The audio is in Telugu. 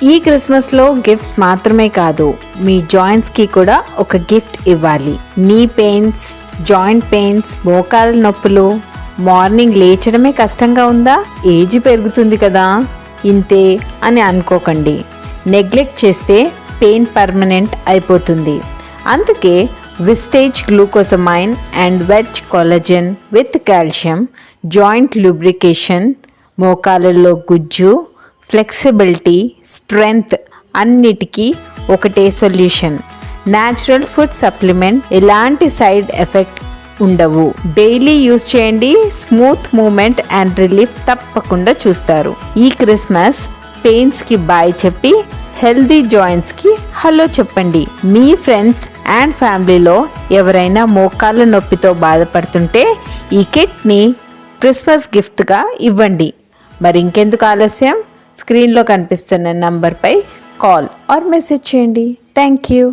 ఈ క్రిస్మస్లో గిఫ్ట్స్ మాత్రమే కాదు, మీ జాయింట్స్కి కూడా ఒక గిఫ్ట్ ఇవ్వాలి. నీ పెయిన్స్, జాయింట్ పెయిన్స్, మోకాల నొప్పులు, మార్నింగ్ లేచడమే కష్టంగా ఉందా? ఏజ్ పెరుగుతుంది కదా ఇంతే అని అనుకోకండి. నెగ్లెక్ట్ చేస్తే పెయిన్ పర్మనెంట్ అయిపోతుంది. అందుకే Vistage glucosamine and veg collagen with calcium joint lubrication, మోకాళ్ళలో గుజ్జు, ఫ్లెక్సిబిలిటీ, స్ట్రెంగ్త్ అన్నిటికీ ఒకటే సొల్యూషన్. న్యాచురల్ ఫుడ్ సప్లిమెంట్, ఎలాంటి సైడ్ ఎఫెక్ట్ ఉండవు. డైలీ యూజ్ చేయండి. స్మూత్ మూమెంట్ అండ్ రిలీఫ్ తప్పకుండా చూస్తారు. ఈ క్రిస్మస్ పెయిన్స్కి బాయ్ చెప్పి హెల్దీ జాయింట్స్కి హలో చెప్పండి. మీ ఫ్రెండ్స్ అండ్ ఫ్యామిలీలో ఎవరైనా మోకాళ్ళ నొప్పితో బాధపడుతుంటే ఈ కిట్ని క్రిస్మస్ గిఫ్ట్గా ఇవ్వండి. మరి ఇంకెందుకు ఆలస్యం? స్క్రీన్లో కనిపిస్తున్న నంబర్పై కాల్ ఆర్ మెసేజ్ చేయండి. Thank you.